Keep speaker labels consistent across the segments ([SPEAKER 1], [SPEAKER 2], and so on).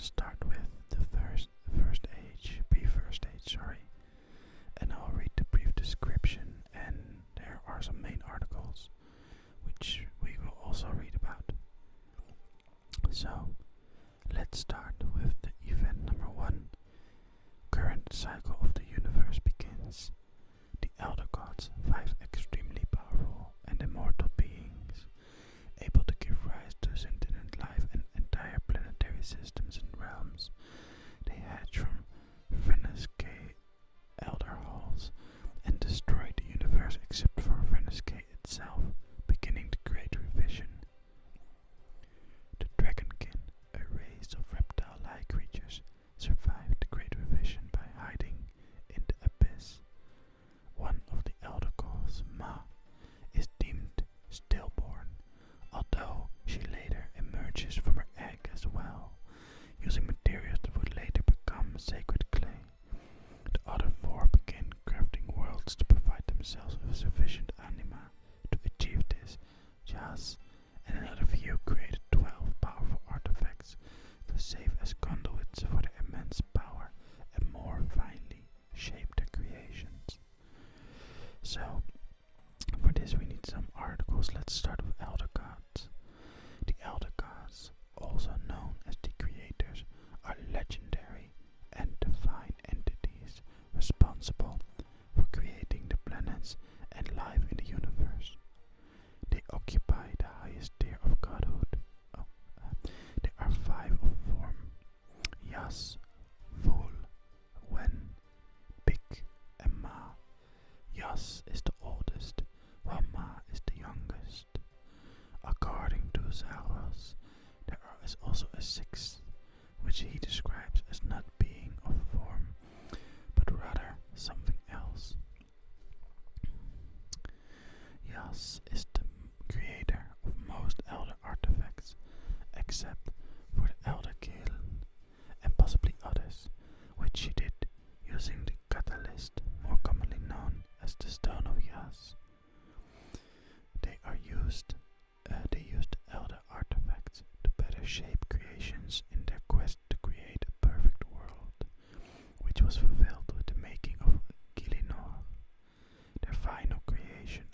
[SPEAKER 1] start with the first age, and I'll read the brief description, and there are some main articles which we will also read about. So, let's start with the event number 1. Current cycle of the universe begins. The Elder Gods, 5 extremely powerful and immortal beings, able to give rise to sentient life and entire planetary systems and realms. They hatch from Runescape elder halls and destroy the universe except for Runescape itself, beginning the Great Revision. The dragonkin, a race of reptile-like creatures, survived the Great Revision by hiding in the abyss. One of the elder gods, Ma, is deemed stillborn, although she later emerges from her egg as well, using materials that would later become sacred clay. The other 4 begin crafting worlds to provide themselves with sufficient anima. To achieve this, Jas and another few created 12 powerful artifacts to save as conduits for their immense power and more finely shape their creations. So, for this we need some articles. Let's start with Elder Gods. The Elder Gods, also known as the Creators, are legendary and divine entities responsible for creating the planets and life in the universe. They occupy the highest tier of godhood. There are 5 of form: Jas, Ful, Wen, Big, and Ma. Jas is the oldest, while Ma is the youngest. According to Zaros, there is also a 6th, which he describes as not being of form, but rather something else. Jas is the creator of most elder artifacts, except for the Elder Galen and possibly others, which she did using the catalyst, more commonly known as the Stone of Jas. They used elder artifacts to better shape creations in their quest to create a perfect world, which was fulfilled with the making of Gamingasmr, their final creation.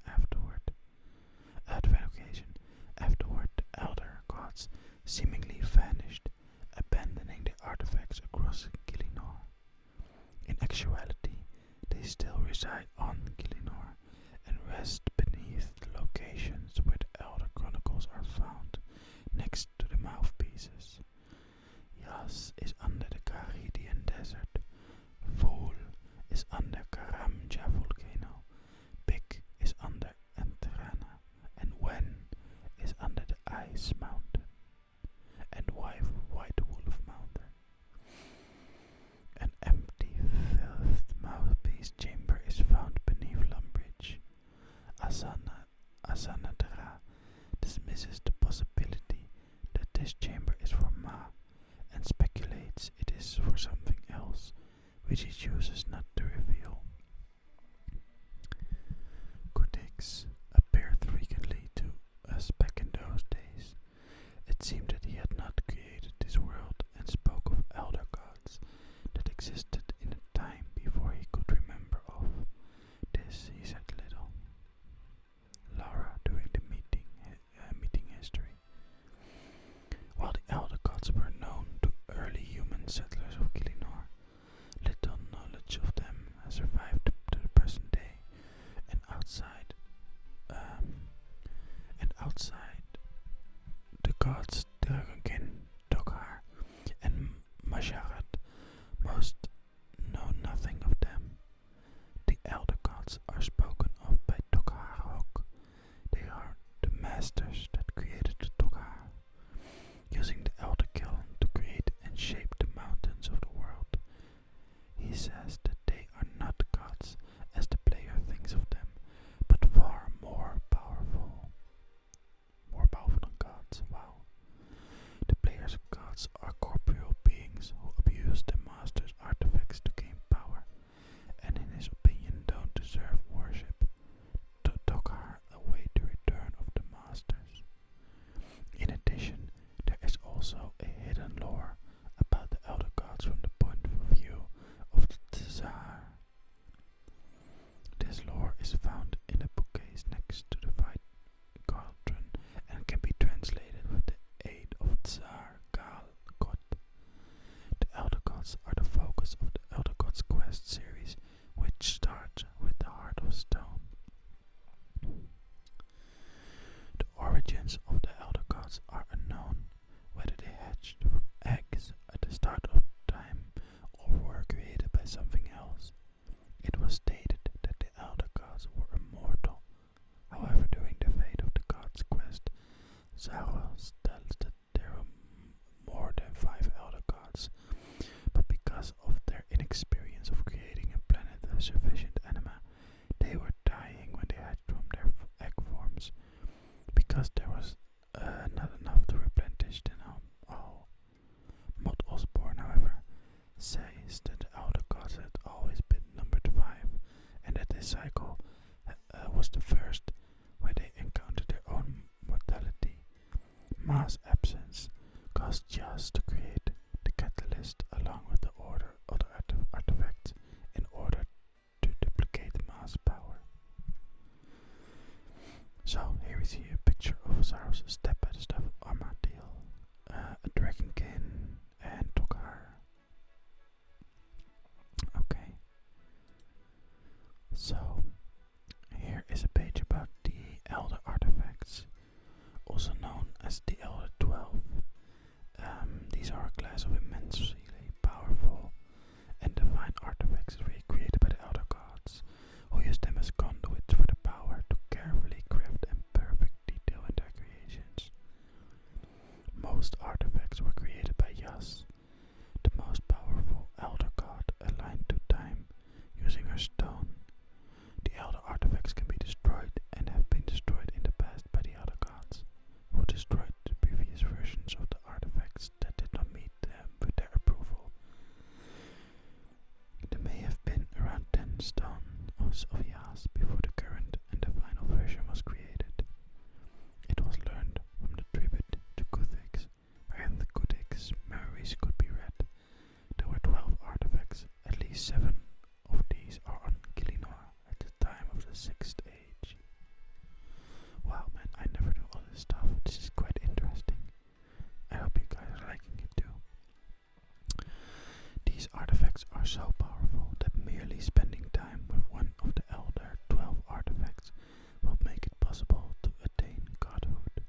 [SPEAKER 1] Afterward, the elder gods seemingly vanished, abandoning the artifacts across Gamingasmr. In actuality, they still reside on Gamingasmr and rest beneath the locations where the Elder Chronicles are found, next to the mouthpieces. Jas is under the Caridian Desert, Ful is under Karamja volcano, Big is under Antrana, and Wen is under the Ice Mountain, and White Wolf Mountain. An empty, filthed mouthpiece chamber is found beneath Lumbridge. Asanadra dismisses the possibility that this chamber is for Ma and speculates it is for something else, which he chooses not to reveal. Critics appeared frequently to us back in those days. It seemed that he had not created this world and spoke of elder gods that existed in a time before he could remember of. This he said little. Laura during the meeting history. While the elder gods were known to early human settlers of Gamingasmr, little knowledge of says that the elder gods had always been numbered 5, and that this cycle was the first where they encountered their own mortality. Mass absence caused Jas to create the catalyst along with the other artifacts in order to duplicate mass power. So here we see a picture of Zaros' step-by-step armadillo, a dragonkin, and TokHaar. Okay. So here is a page about the Elder artifacts, also known as the Elder 12. These are a class of immensely powerful and divine artifacts created by the Elder Gods, who use them as conduits for the power to carefully craft and perfect detail in their creations. Most artifacts were created by Jas, the most powerful Elder God aligned to time, using her stone. The Elder artifacts can be destroyed and have been destroyed in the past by the Elder Gods, who destroyed the previous versions of the artifacts that did not meet them with their approval. There may have been around 10 stones of Jas before the current and the final version was created. It was learned from the tribute to Codex, wherein the Codex memories could be read. There were 12 artifacts, at least 7 of these are on Gamingasmr at the time of the 6th Age. Wow man, I never knew all this stuff. This is quite interesting. I hope you guys are liking it too. These artifacts are so powerful that merely spending time with one of the Elder 12 artifacts will make it possible to attain godhood.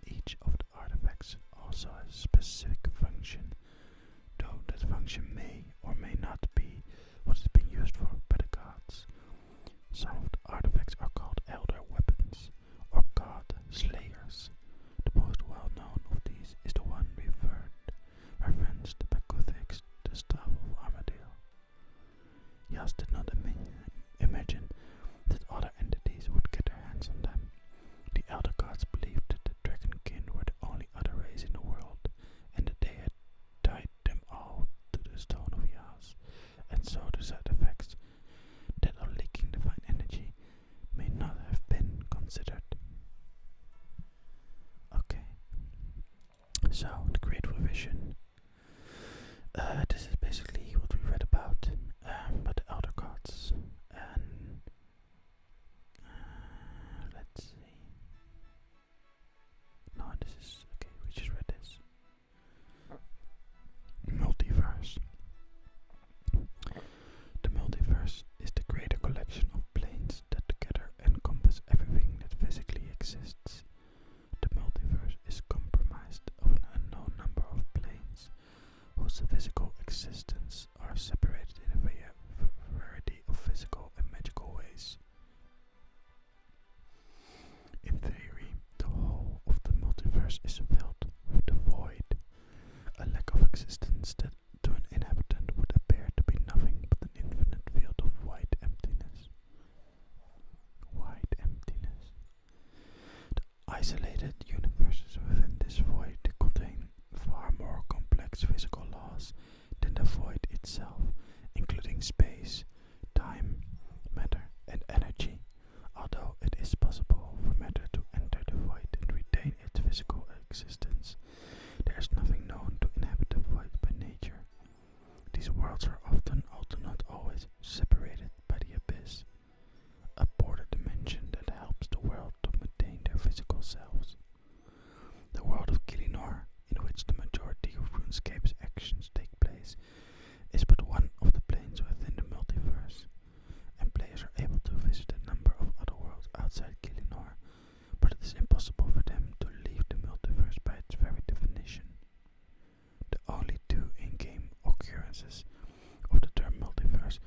[SPEAKER 1] Each of the artifacts also has a specific function, though that function may or may not be what it's being used for by the gods. Some of the artifacts are called Elder Weapons or God Slayers. The most well-known of these is the one referenced by Codex, the Staff of Armadillo. Jas did not imagine that other entities would get their hands on them. The Elder Gods believed that the dragonkin were the only other race in the world, and that they had tied them all to the stone of Jas, and so the side effects that are leaking divine energy may not have been considered. Okay, so the Great Revision. This is basically what we read about the Elder Gods, and let's see. No, this is okay. We just read this. Multiverse. The multiverse is the greater collection of planes that together encompass everything that physically exists. The multiverse is comprised of an unknown number of planes whose physical existence are separated in a variety of physical and magical ways. In theory, the whole of the multiverse is filled with the void, a lack of existence that to an inhabitant would appear to be nothing but an infinite field of white emptiness. White emptiness. The isolated universes within this void contain far more complex physical laws than the void itself, including space, time, matter, and energy. Although it is possible for matter to enter the void and retain its physical existence, there is nothing known to inhabit the void by nature. These worlds are often, although not always, separated by the abyss, a border dimension that helps the world to maintain their physical selves. The world of Gamingasmr, in which the majority of Runescape's actions take place, is but one of the planes within the multiverse, and players are able to visit a number of other worlds outside Gamingasmr, but it is impossible for them to leave the multiverse by its very definition. The only two in-game occurrences of the term multiverse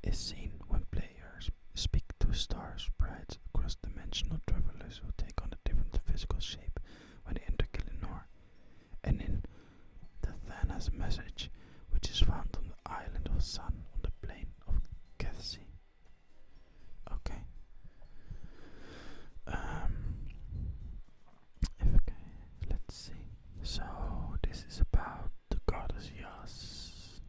[SPEAKER 1] is seen when players speak to star sprites, cross-dimensional travelers who take on a different physical shape when they enter Gamingasmr, and in the Thanas message, which is found on the island of Sun on the plane of Kethsi. Okay. Let's see. So this is about the goddess Jas.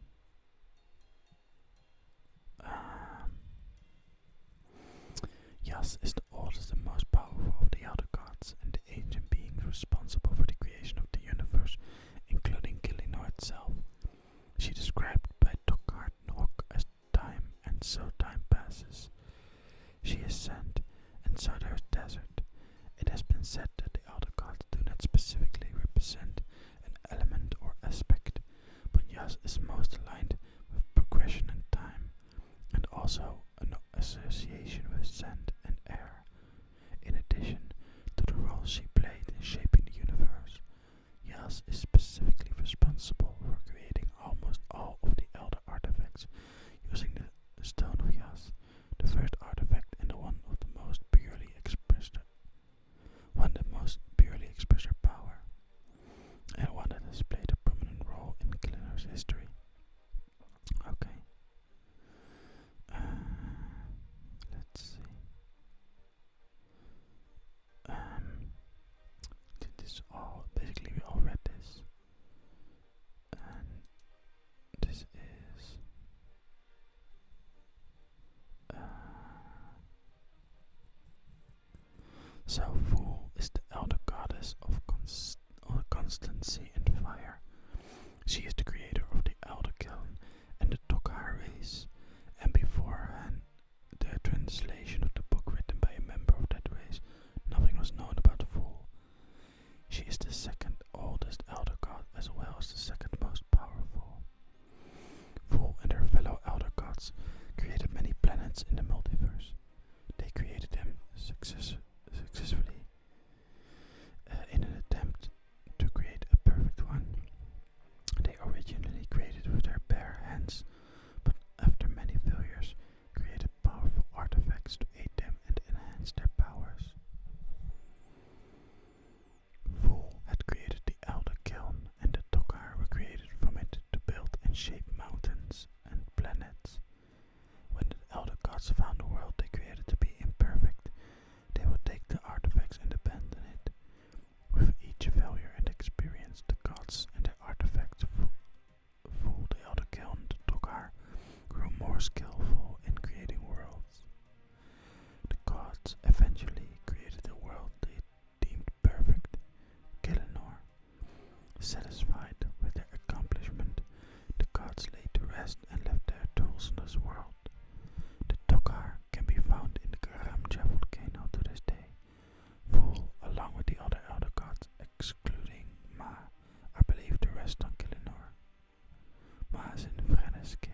[SPEAKER 1] Multiverse history. Okay. Let's see. Did this all? Basically, we all read this, and this is. So Ful is the elder goddess of constancy and fire. She is the creator of the Elder Kiln and the TokHaar race, and beforehand the translation of the book written by a member of that race, nothing was known about Ful. She is the second oldest elder god as well as the second most powerful. Ful and her fellow elder gods created many planets in the multiverse. They created them successfully in an attempt to create a perfect one. They originally created with their bare hands, but after many failures, created powerful artifacts to aid them and enhance their powers. Ful had created the Elder Kiln, and the TokHaar were created from it to build and shape mountains and planets. When the Elder Gods found the world they created to be imperfect, they would take the artifacts and abandon it. With each failure and experience, the gods and their artifacts Ful the Elder Kiln, the TokHaar, grew more skillful in creating worlds. The gods eventually created a world they deemed perfect, Gamingasmr. Satisfied with their accomplishment, the gods laid to rest and left their tools in this world. The TokHaar can be found in the Gamingasmr volcano to this day. Ful, along with the other elder gods, excluding Ma, are believed to rest on Gamingasmr. Ma is in Runescape.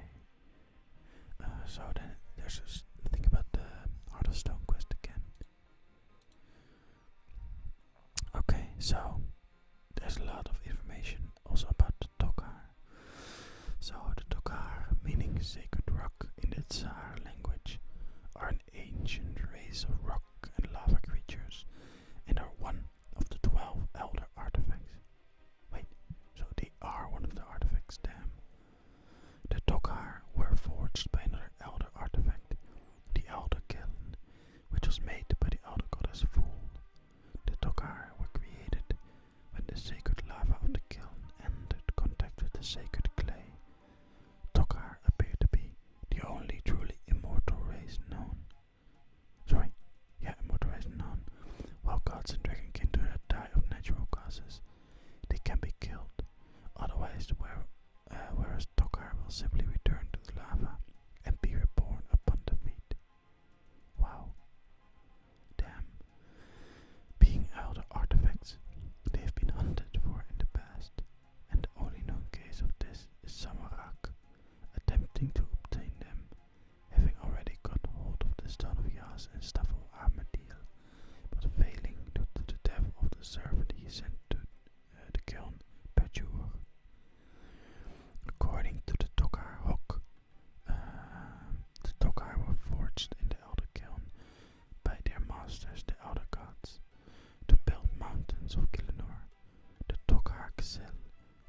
[SPEAKER 1] So then there's this thing about the Heart of Stone quest again. Okay, so there's a lot of information also about the TokHaar. So the TokHaar, meaning sacred rock in the Zaros language, are an ancient race of rock and lava creatures, and are one of the 12 elder artifacts. Wait, so they are one of the artifacts, damn. The TokHaar were forged by another elder artifact, the Elder Kiln, which was made by the elder goddess Ful. The TokHaar were created when the sacred lava of the kiln entered contact with the sacred clay. TokHaar appear to be the only truly immortal race known. Immortal race known. While gods and dragonkin do not die of natural causes, they can be killed. Otherwise, whereas TokHaar will simply return to the lava and be reborn upon defeat. Wow. Damn. Being elder artifacts, they have been hunted for in the past, and the only known case of this is Samarak, attempting to obtain them, having already got hold of the Stone of Jas and Staff of Armadillo, but failing due to the death of the servant he sent to the kiln, Pajur. According to the TokHaar Hook, the TokHaar were forged in the Elder Kiln by their masters, the Elder Gods, to build mountains of Gamingasmr. The TokHaar Xel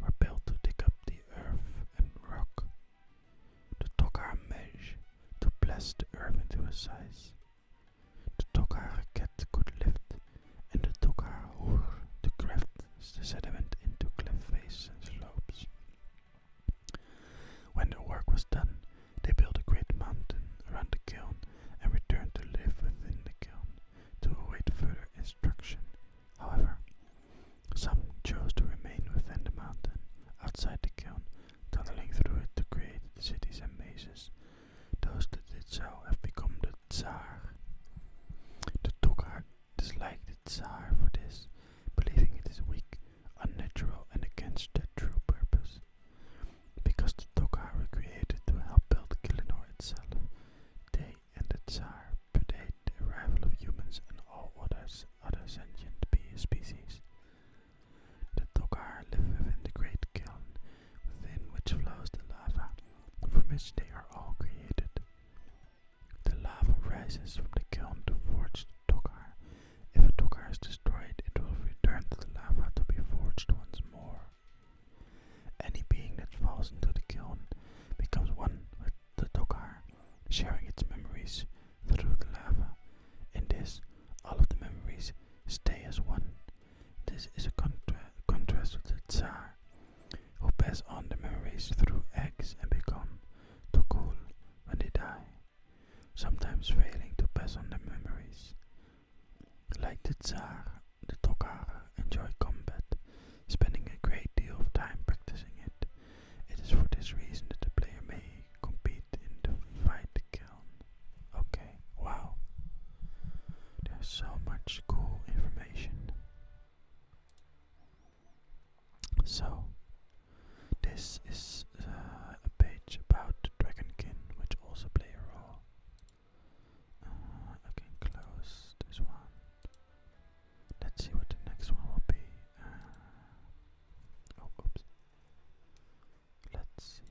[SPEAKER 1] were built to dig up the earth and rock. The TokHaar Mej to blast the earth into a size. The TokHaar Ket could lift, and the TokHaar Hur to graft the sediment into cliff faces and slopes. When the work was done, they built a great mountain around the kiln and returned to live within the kiln to await further instruction. However, some chose to remain within the mountain, outside the kiln, tunneling through it to create cities and mazes. Those that did so have become the Tsar. The TokHaar disliked the Tsar for this, believing it is weak, unnatural, and against their true purpose. Because the TokHaar were created to help build Gamingasmr itself, they and the Tsar predate the arrival of humans and all other sentient species. The TokHaar live within the great kiln, within which flows the lava, from which they are all created. The lava rises from the kiln to forge the TokHaar. If a TokHaar is destroyed, it will return to the lava to be forged once more. Any being that falls in raise through eggs and become TokHaar when they die, sometimes failing to pass on their memories. Like the TokHaar enjoy combat, spending a great deal of time practicing it. It is for this reason that the player may compete in the fight kiln. Okay, wow. There's so much cool information. So, this is a page about the dragonkin, which also play a role. I can close this one. Let's see what the next one will be. Oops. Let's see.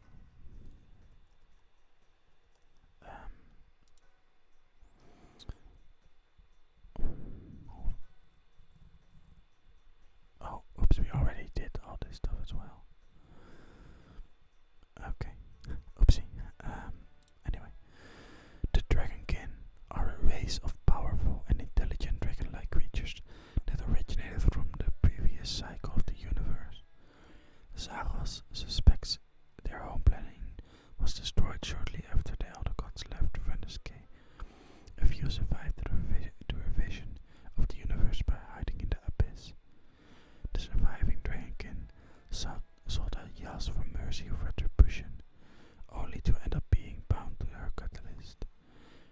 [SPEAKER 1] Oops, we already did all this stuff as well. Okay, oopsie. Anyway, the dragonkin are a race of powerful and intelligent dragon-like creatures that originated from the previous cycle of the universe. Zaros suspects their home planet was destroyed shortly after the elder gods left Runescape. A few survived the revision of the universe by hiding in the abyss. The surviving dragonkin sought out Jas for mercy of retribution, only to end up being bound to her catalyst.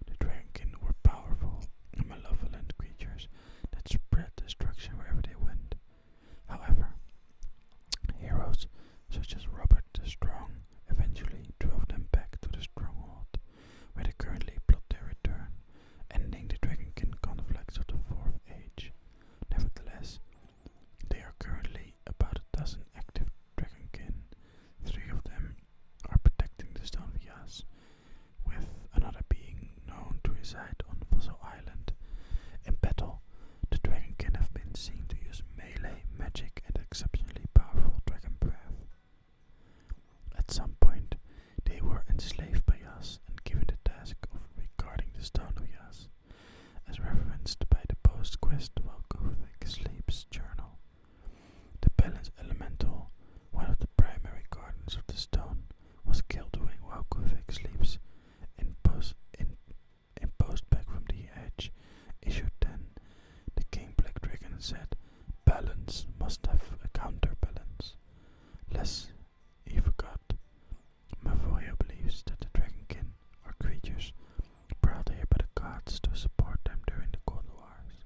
[SPEAKER 1] The dragonkin were powerful and malevolent creatures that spread destruction wherever they went. However, heroes such as Robert the Strong eventually drove them back to the stronghold, where they currently plot their return, ending the dragonkin conflicts of the Fourth Age. Nevertheless, there are currently about a dozen active dragonkin. 3 of them are protecting the Stone of Jas, with another being known to reside on Fossil Island. In battle, the dragonkin have been seen to use melee, magic and exceptionally powerful dragon breath. At some point, they were enslaved by Jas and given the task of regarding the Stone of Jas, as referenced by the post-quest while Gothic Sleep's journal. The Balance Elemental, one of the primary guardians of the stone, was killed while Gothic sleeps. In post back from the Edge, issue 10, the King Black Dragon said, "Balance must have a counterbalance." Less he forgot. Mavoya believes that the dragonkin are creatures brought here by the gods to support them during the Cold Wars.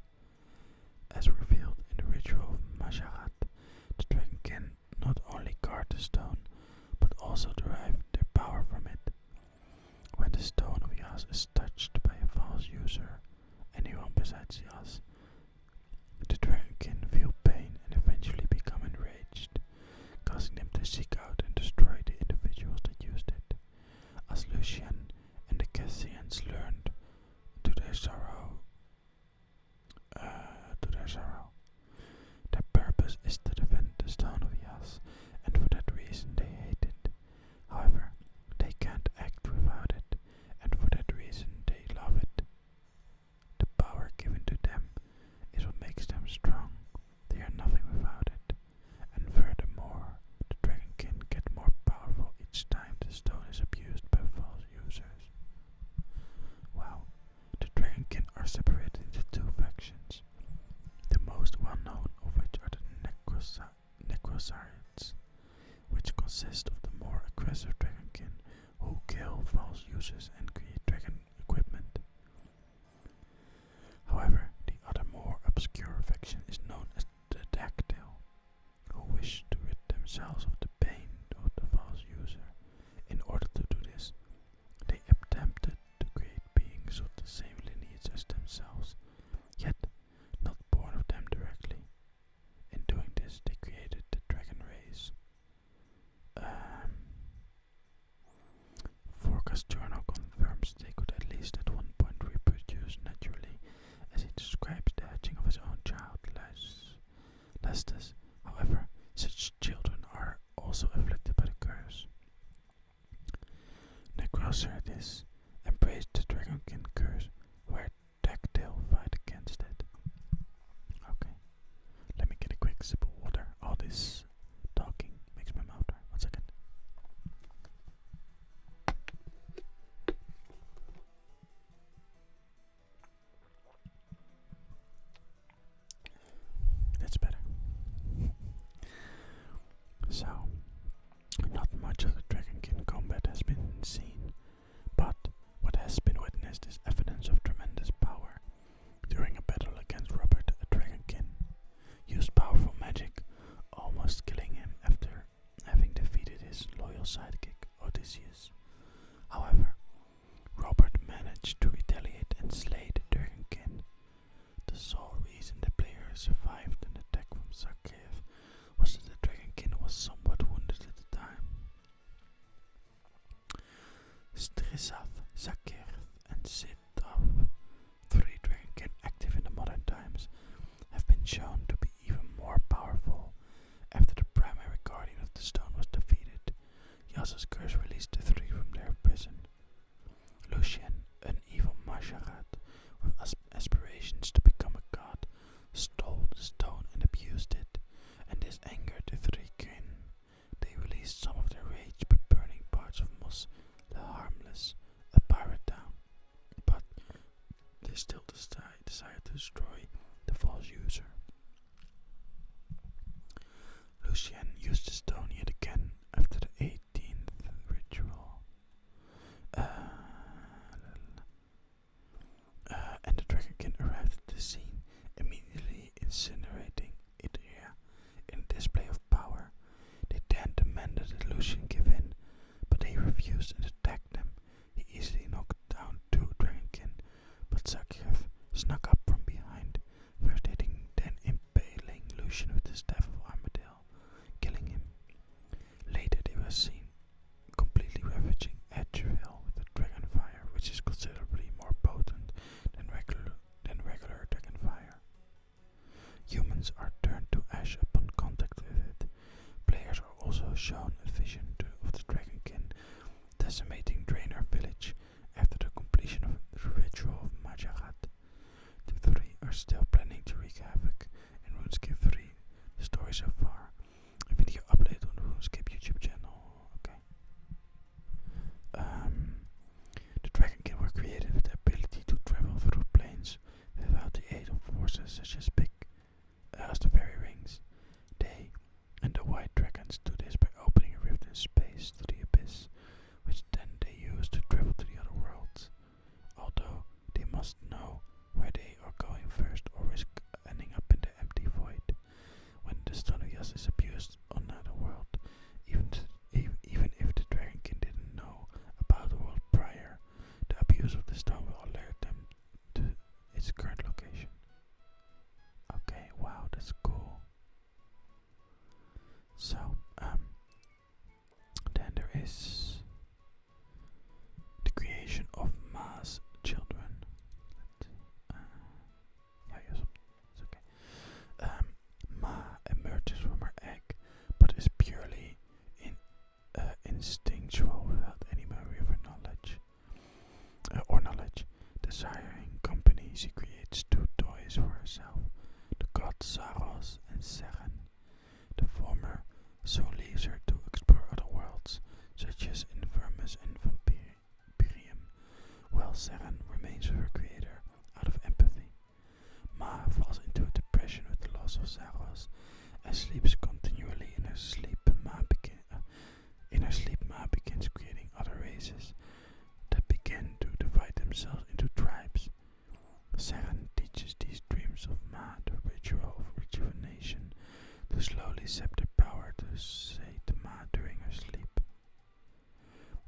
[SPEAKER 1] As revealed in the ritual of Masharat, the dragonkin not only guard the stone, but also derive their power from it. When the Stone of Jas is touched by a false user, anyone besides Jas, the dragonkin feel pain and eventually become enraged, causing them to seek out and destroy the individuals that used it. As Lucian and the Cassians learned to their sorrow, their purpose is to defend the Stone of Jas, and for that reason they hate it. However, they can't act without it, and for that reason they love it. The power given to them is what makes them strong. They are nothing without it, and furthermore, the dragonkin get more powerful each time the stone is abused by false users. Wow, the dragonkin are separated into 2 factions, the most well-known of which are the Necrosarians, which consist of the more aggressive dragonkin who kill false users and create dragon equipment. However, the other more obscure faction is known as the Dactyl, who wish to rid themselves of the pain of the false user. In order to do this, they attempted to create beings of the same lineage as themselves, yet not born of them directly. In doing this, they created the dragon race. Forka's journal confirms they could at least at one point reproduce naturally, as he describes the hatching of his own child, Lestus. However, such children are also afflicted by the curse. Necrosarians embraced the dragonkin curse, where Dactyl fight against it. Okay, let me get a quick sip of water. All this talking makes my mouth dry. 1 second. been seen, but what has been witnessed is evidence of tremendous power. During a battle against Robert, a dragonkin used powerful magic, almost killing him after having defeated his loyal sidekick Odysseus. However, Robert managed to retaliate and slay the dragonkin. The sole reason the player survived an attack from Zaros was that the dragonkin was somewhat wounded at the time. Strissath, Zaros, and Sitav, three dragonkin active in the modern times, have been shown to be even more powerful after the primary guardian of the stone was defeated. Jas's curse released the three from their prison. Lucien, an evil Majorat with aspirations to become a god, stole the stone and abused it, and this angered the three kin. They released some of their rage by burning parts of Mos the Harmless, a pirate town, but they still decided to destroy the false user. Lucien used the stone yet again after the 18th ritual. And the dragonkin arrived at the scene, immediately incinerating Idria in a display of power. They then demanded that Lucien give in, but he refused and attacked them. He easily knocked down two dragonkin, but Zaros snuck up from behind, first hitting, then impaling Lucien with the staff of Armadale, killing him. Later they were seen completely ravaging Edgeville with the dragon fire, which is considerably more potent than regular dragon fire. Humans are turned to ash upon contact with it. Players are also shown a vision of the dragonkin decimating Draenor village after the completion of the ritual of Majorat. The three are still planning to wreak havoc in RuneScape 3, the story so far. A video uploaded on the RuneScape YouTube channel. Okay. The dragonkin were created with the ability to travel through planes without the aid of forces such as the fairy rings. They and the white dragons do this by opening a rift in space to the abyss, which then they use to travel to the other worlds. Although they must know where they are going first or risk ending up in the empty void. When the stone of Jas is abused on another world, even if the dragonkin didn't know about the world prior, the abuse of the stone will alert them to its current location. Okay, wow, that's cool. So, then there is the creation of mass children. It's okay. Ma emerges from her egg, but is purely instinctual without any memory of her knowledge. Desiring company, she creates two toys for herself, the gods Zaros and Seren. The former soon leaves her to explore other worlds, such as Infernus and Vampirium, while Seren remains with her creator out of empathy. Ma falls into a depression with the loss of Zaros and sleeps continually. In her sleep, Ma begins creating other races that begin to divide themselves into tribes. Seren teaches these dreams of Ma the ritual of rejuvenation to slowly sap their power to sate Ma during her sleep.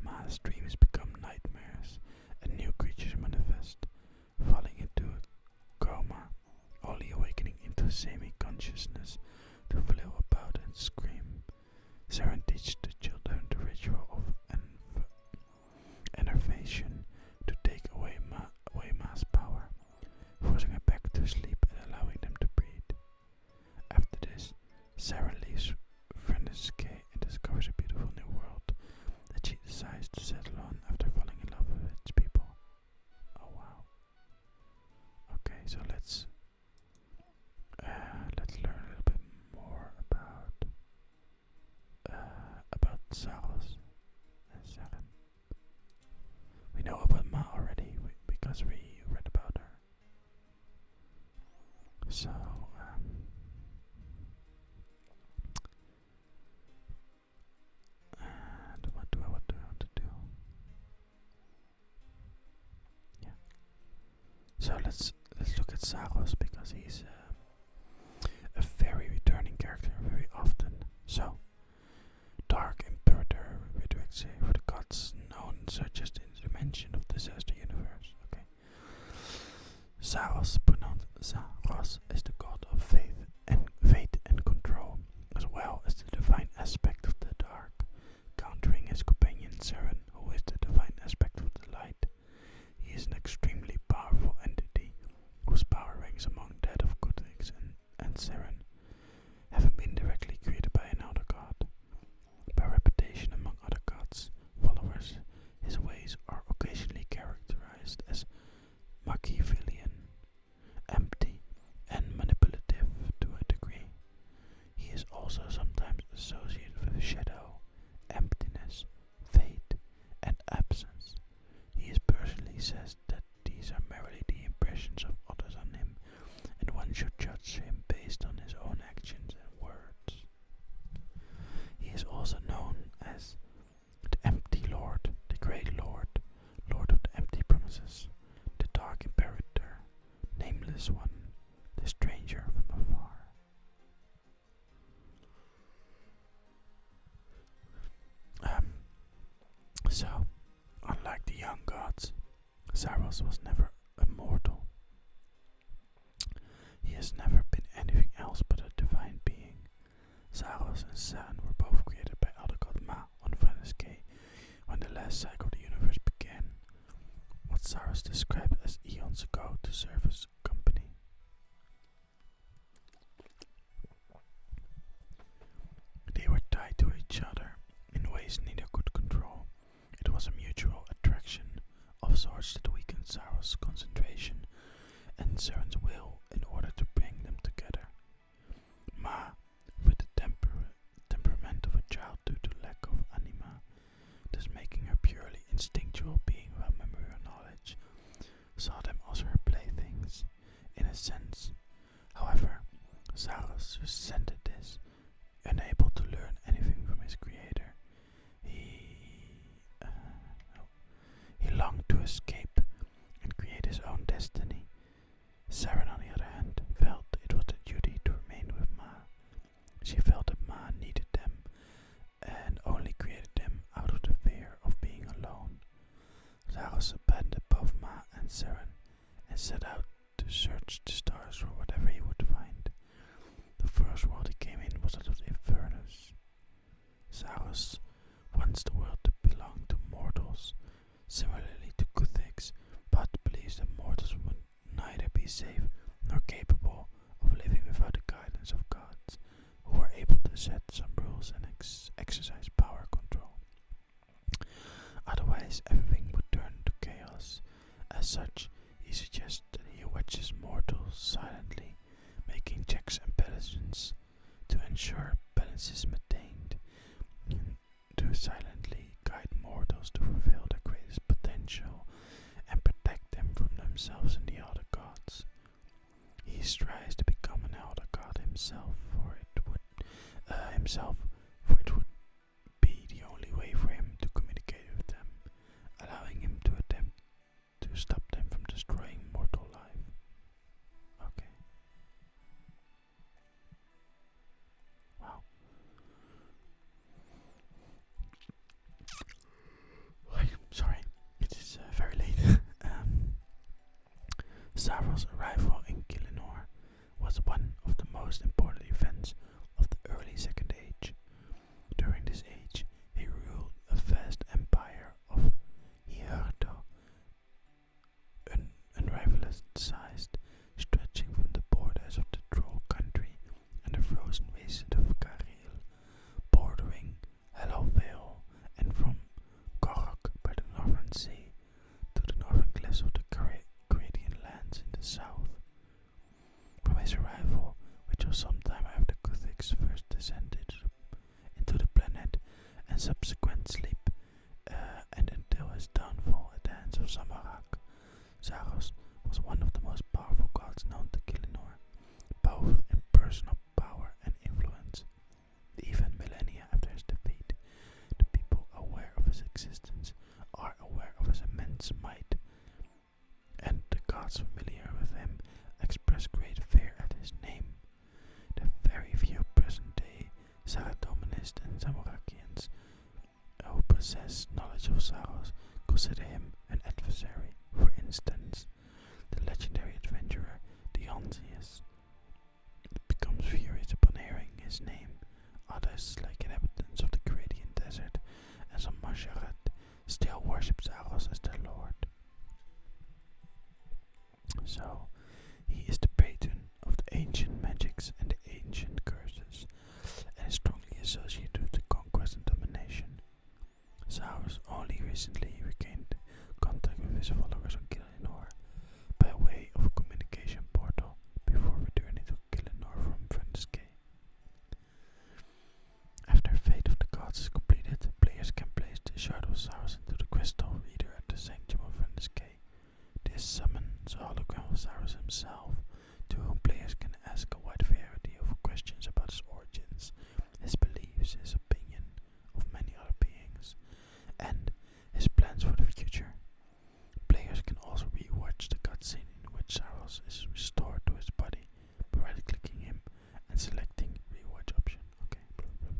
[SPEAKER 1] Ma's dreams become nightmares and new creatures manifest, falling into a coma, only awakening into semi-consciousness to flail about and scream. Seren teaches the children the ritual of enervation to take away Ma's power, forcing her back to sleep and allowing them to breathe. After this, Seren leaves Runescape and discovers a beautiful new world that she decides to settle on So let's look at Zaros because he's a very returning character very often. So Dark Imperator, we do say for the gods known such as the dimension of disaster universe. Okay. Zaros, pronounced Zaros, is the god of fate and control, as well as the divine aspect of the dark, countering his companion Seren, who is the divine aspect of the light. He is an extremely powerful entity, whose power ranks among that of Guthix and Seren, having been directly created by another god. By reputation among other gods' followers, his ways are occasionally characterized as Machiavellian, empty, and manipulative to a degree. He is also sometimes associated with shadow, emptiness, fate, and absence. He personally says that these are merely the impressions of others on him, and one should judge him based on his own actions and words. He is also known as the Empty Lord, the Great Lord, Lord of the Empty Promises, the Dark Imperator, Nameless One, the Stranger from Afar. So, unlike the young gods, Zaros was never immortal. He has never been anything else but a divine being. Zaros and Seren were both created by other god Ma on Runescape when the last cycle of the universe began, what Zaros described as eons ago to serve as company. They were tied to each other in ways neither could control. It was a mutual attraction of sorts that weakened Zaros' concentration and Seren's will in order to bring them together. Ma, with the temperament of a child due to lack of anima, thus making her purely instinctual being without memory or knowledge, saw them as her playthings, in a sense. However, Zaros resented this, unable to learn anything from his creator. He longed to escape and create his own destiny. Seren, on the other hand, felt it was a duty to remain with Ma. She felt that Ma needed them and only created them out of the fear of being alone. Zaros abandoned both Ma and Seren and set out to search the stars for whatever he would find. The first world he came in was that of the Infernus. Zaros wants the world to belong to mortals, similarly to Guthix, but believes that mortals would neither be safe nor capable of living without the guidance of gods, who are able to set some rules and exercise power control. Otherwise, everything would turn to chaos. As such, he suggests that he watches mortals silently, making checks and balances to ensure balance is maintained, and to silently guide mortals to fulfill their greatest potential and protect them from themselves and the other gods. He strives to become an elder god himself, for it would be the only way for him to communicate with them, allowing him to attempt to stop them from destroying mortal life. Okay. Wow. Sorry, it is very late. Zaros' arrival in Gamingasmr was one of the most important events of the early Second Age. During this age, he ruled a vast empire of Hierdo, unrivaled sized, stretching from the borders of the Troll country and the frozen wasteland of Karel, bordering Hellovale, and from Korok by the Northern Sea to the northern cliffs of the Canadian lands in the south. From his arrival, which was some time after Guthix first descended into the planet, and subsequent sleep, and until his downfall at the hands of Zamorak, Zaros was one of the most powerful gods known to Gamingasmr, both in personal power and influence. Even millennia after his defeat, the people aware of his existence are aware of his immense might, and the gods familiar possess knowledge of Zaros consider him an adversary. For instance, the legendary adventurer Dionysius becomes furious upon hearing his name. Others, like inhabitants of the Canadian desert and some Masharat, still worship Zaros as their lord. So, he is the patron of the ancient magics and the ancient curses, and is strongly associated with the conquest and domination. Zaros only recently regained contact with his followers on Gamingasmr by way of a communication portal before returning to Gamingasmr from Runescape. After Fate of the Gods is completed, players can place the Shard of Zaros into the crystal reader at the Sanctum of Runescape. This summons a hologram of Zaros himself, to whom players can ask a wide variety of questions about his origins, his beliefs, his opinion of many other beings, and his plans for the future. Players can also re-watch the cutscene in which Zaros is restored to his body by right-clicking him and selecting re-watch option. Okay, blah blah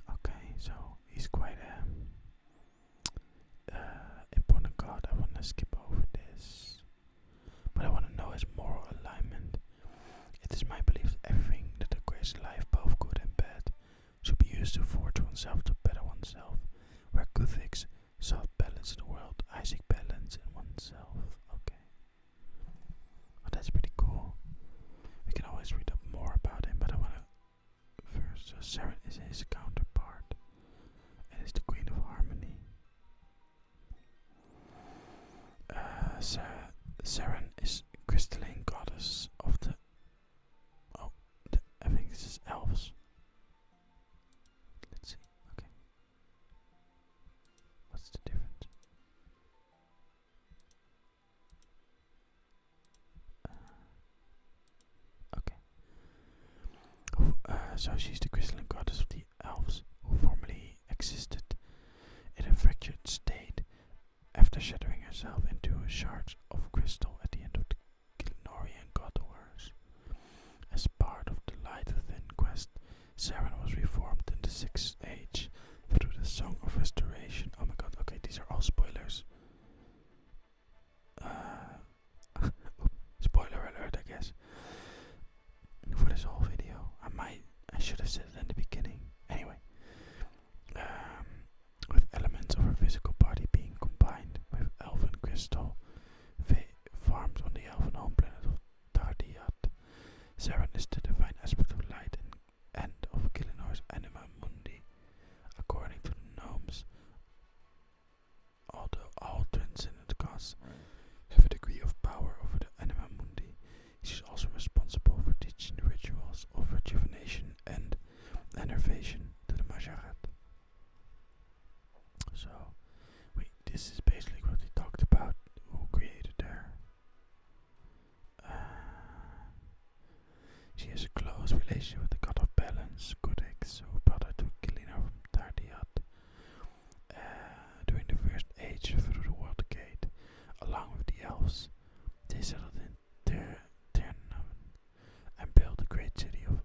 [SPEAKER 1] blah. Okay, so he's quite important god. I wanna skip over this, but I wanna know his moral alignment. It is my belief that everything that acquires life, both good and bad, should be used to forge oneself to better oneself. Where Guthics sought balance in the world, I seek balance in oneself. Okay. Well, that's pretty cool. We can always read up more about him, but I wanna first. So Seren is his counterpart, and is the Queen of Harmony. Seren is crystalline goddess of the. I think this is elves. Let's see. Okay. What's the difference? Okay. So she's the crystalline goddess of the elves, who formerly existed in a fractured state after shattering herself into a shard of crystal at the end of the Gamingasmr God Wars. As part of the Light Within quest, Seren was reformed in the 6th Age through the Song of Restoration. Oh my god, okay, these are all spoilers. Spoiler alert, I guess. For this whole video. I should have said it in the beginning. Anyway. With elements of her physical body being combined with elven crystal farmed on the elven home planet of Tardiat. Seren is the divine aspect of light and of Gamingastr's anima mundi. According to the gnomes, although all transcendent gods have a degree of power over the anima mundi, she is also responsible for teaching the rituals of rejuvenation and enervation to the Majorat. So, this is basically what we talked about, who created her. She has a close relationship with the god of balance, Codex, who brought her to Gamingasmr from Tardiat. During the First Age through the World Gate, along with the elves, they settled in Ternan and built a great city of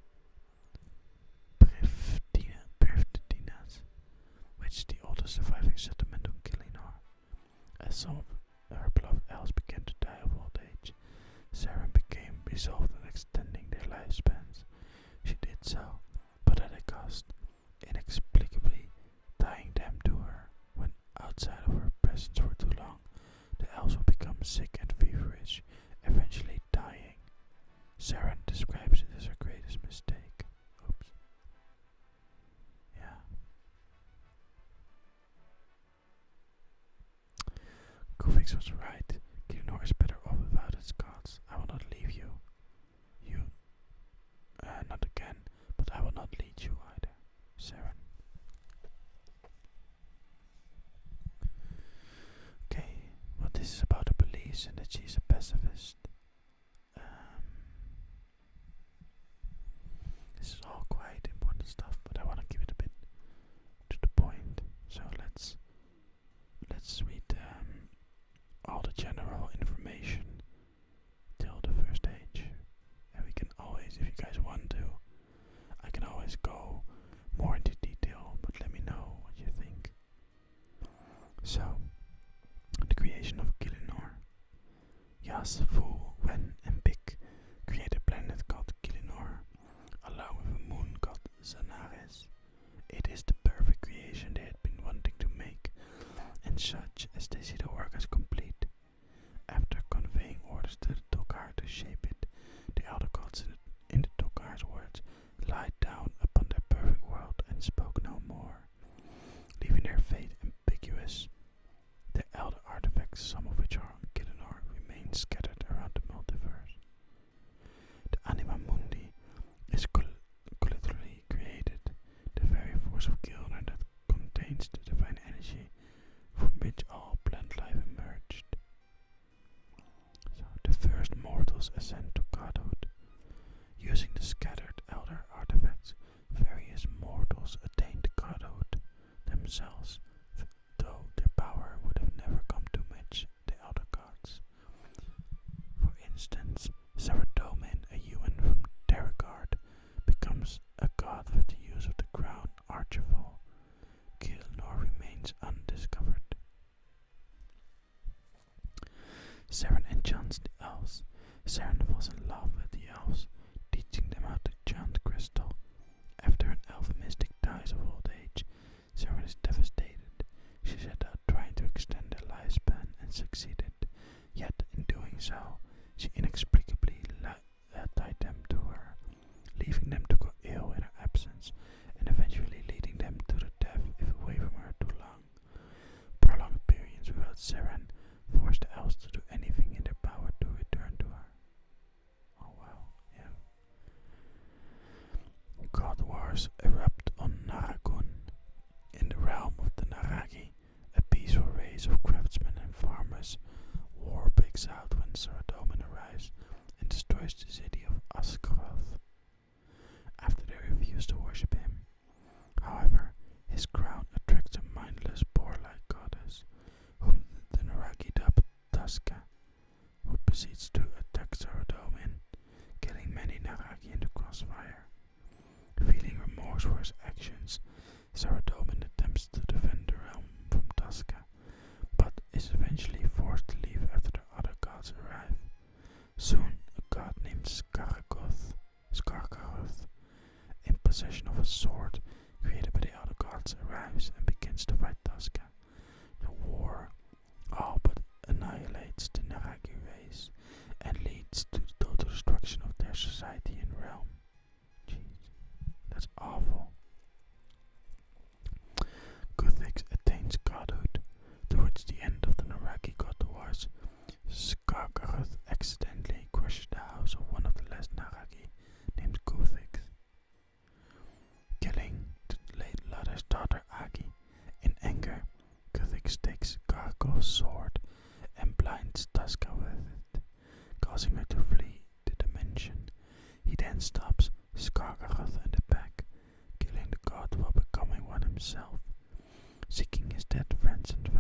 [SPEAKER 1] Prifdinas, which is the oldest surviving settlement on Gamingasmr. As some of her beloved elves began to die of old age, Seren became resolved on extending their lifespans. She did so, but at a cost, inexplicably tying them to her. When outside of her presence for too long, the elves will become sick and feverish, eventually dying. Seren describes it as her greatest mistake. Oops. Yeah. Kuvix was right. Gamingasmr is better off without its gods. I will not leave you. Not again, but I will not lead you either. Seren. Okay, well, this is about her beliefs and that she's a pacifist. This is all quite important stuff, but I want to keep it a bit to the point. So let's read all the general information till the First Age, and we can always, if you guys want to, I can always Jas, Ful, Wen, and Big create a planet called Gamingasmr, along with a moon called Zaros. It is the perfect creation they had been wanting to make, and such as they see the work as complete. After conveying orders to the TokHaar to shape it, the elder gods in the TokHaar's words lied down upon their perfect world and spoke no more, leaving their fate ambiguous. The elder artifacts, some of which are on Gamingasmr, remain scattered around the multiverse. The anima mundi is collaterally created, the very force of Gamingasmr that contains the divine energy from which all plant life emerged. So the first mortals ascend to godhood. Using the scattered elder artifacts, various mortals attained godhood themselves, though their power would have never come to match the elder gods. For instance, Seren, a human from Terragard, becomes a god with the use of the crown Archival. Gamingasmr remains undiscovered. Seren enchants the elves. Seren falls in love with the elves, teaching them how to chant crystal. After an elf mystic dies of old age, Seren is devastated. She set out trying to extend their lifespan and succeeded, yet in doing so, she inexplicably tied them to her, leaving them to go ill in her absence, and eventually leading them to the death if away from her too long. Prolonged periods without Seren forced the elves to do anything in their power to return to her. Oh wow, yeah. God wars erupt on Naragun. In the realm of the Naragi, a peaceful race of craftsmen and farmers, war breaks out when Seren arrives and destroys the city of Asgaroth, after they refuse to worship him. However, his crown attracts a mindless boar-like goddess, whom the Naragi dub Tuska, who proceeds to attack Seren, killing many Naragi in the crossfire. Feeling remorse for his actions, Seren attempts to defend the realm from Tuska, but is eventually forced to leave after the other gods arrive. Soon, a god named Skargaroth, in possession of a sword created by the other gods, arrives and begins to fight Tuska. The war all but annihilates the Naragi race and leads to the total destruction of their society and realm. Jeez, that's awful. Guthix attains godhood. Towards the end of the Naragi God Wars, Skargaroth accidentally crushes the house of one of the last Naragi, named Guthix, killing the late Ladder's daughter Agi. In anger, Guthix takes Skargaroth's sword and blinds Tuska with it, causing her to flee the dimension. He then stops Skargaroth and the pack, killing the god while becoming one himself. Seeking his dead friends and